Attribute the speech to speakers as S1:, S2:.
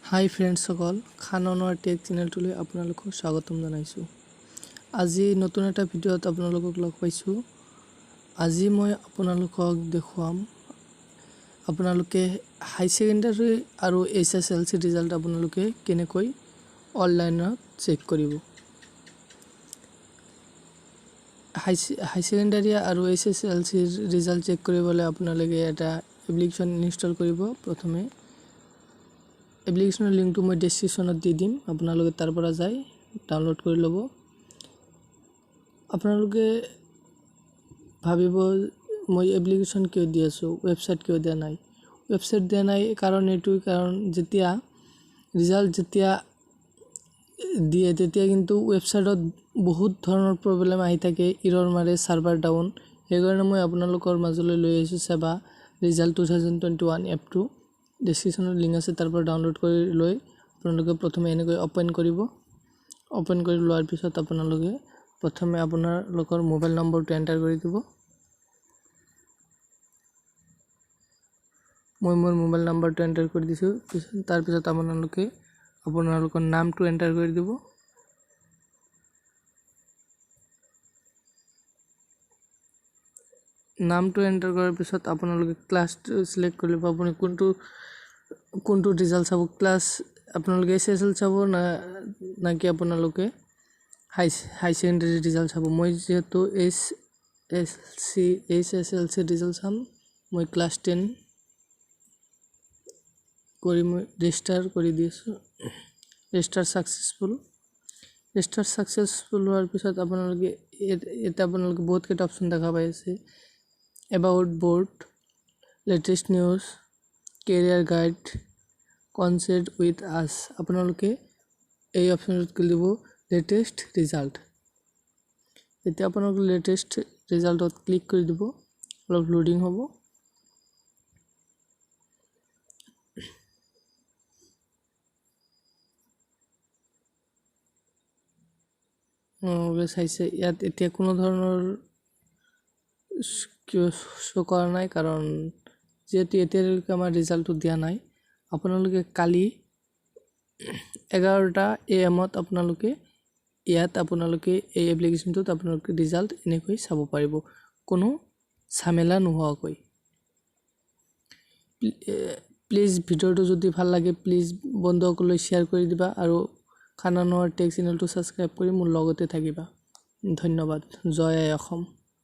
S1: হাই friends সকল খাননৰ tech চেনেলটোলৈ আপোনালোকক স্বাগতম জনাইছো। আজি নতুন এটা ভিডিঅ'ত আপোনালোকক লগ পাইছো। আজি মই আপোনালোকক দেখুৱাম আপোনালোকে হাই সেকেন্ডাৰী আৰু hslc ৰিজাল্ট আপোনালোকে কেনেকৈ অনলাইনত চেক কৰিব। হাই সেকেন্ডাৰী আৰু hslc ৰিজাল্ট চেক কৰিবলৈ আপোনালোকে এটা এপ্লিকেশ্যন ইনষ্টল কৰিব। প্ৰথমে এপ্লিকেশ্যনৰ লিংকটো মই ডেসক্ৰিপচনত দি দিম, আপোনালোকে তাৰ পৰা যাই ডাউনলোড কৰি ল'ব। আপোনালোকে ভাবিব মই এপ্লিকেশ্যন কিয় দি আছো, ওয়েবসাইট কিয় দিয়া নাই। ওয়েবসাইট দিয়া নাই কাৰণ যেতিয়া ৰিজাল্ট দিয়ে তেতিয়া কিন্তু ওয়েবসাইটত বহুত ধৰণৰ প্ৰবলেম আহি থাকে, এৰৰ মাৰে, সাৰ্ভাৰ ডাউন। সেইকাৰণে মই আপোনালোকৰ মাজলৈ লৈ আহিছো সেৱা ৰিজাল্ট 2021 এপটো। ডেসক্ৰিপচনত লিংক আছে, তাৰ পৰা ডাউনলোড কৰি লৈ আপোনালোকে প্ৰথমে এনেকৈ ওপেন কৰিব। ওপেন কৰি লোৱাৰ পিছত আপোনালোকে প্ৰথমে আপোনালোকৰ মোবাইল নম্বৰটো এন্টাৰ কৰি দিব। মই মোৰ মোবাইল নম্বৰটো এন্টাৰ কৰি দিছো। তাৰ পিছত আপোনালোকে আপোনালোকৰ নামটো এন্টাৰ কৰি দিব। নামটো এন্টাৰ কৰাৰ পিছত আপোনালোকে ক্লাছটো সিলেক্ট কৰিব। আপুনি কোনটো ৰিজাল্ট চাব, ক্লাছ আপোনালোকে এছএছএল চাব না কি আপোনালোকে হাই সেকেন্ডাৰী ৰিজাল্ট চাব। মই যেহেতু এছএছএলচি ৰিজাল্ট চাম, মই ক্লাছ 10 কৰি মই ৰেজিষ্টাৰ কৰি দিছো। ৰেজিষ্টাৰ সাকসেসফুল হোৱাৰ পিছত আপোনালোকে এটা বহুত কেইটা অপচন দেখা পাই আছে। About board, latest news, career guide, concept with us. আপোনালোকে এই অপচনটোত ক্লিক দিব লেটেষ্ট ৰিজাল্ট। এতিয়া আপোনালোকে লেটেষ্ট ৰিজাল্টত ক্লিক কৰি দিব। অলপ লোডিং হ'ব। চাইছে ইয়াত এতিয়া কোনো ধৰণৰ শো কৰা নাই কাৰণ যেহেতু এতিয়ালৈকে আমাৰ ৰিজাল্টটো দিয়া নাই। আপোনালোকে কালি 11টা AM আপোনালোকে এই এপ্লিকেশ্যনটোত আপোনালোকে ৰিজাল্ট এনেকৈ চাব পাৰিব, কোনো ঝামেলা নোহোৱাকৈ। প্লিজ ভিডিঅ'টো যদি ভাল লাগে প্লিজ বন্ধুসকললৈ শ্বেয়াৰ কৰি দিবা আৰু খাননৰ টেক চেনেলটো সাবস্ক্ৰাইব কৰি মোৰ লগতে থাকিবা। ধন্যবাদ। জয় আই অসম।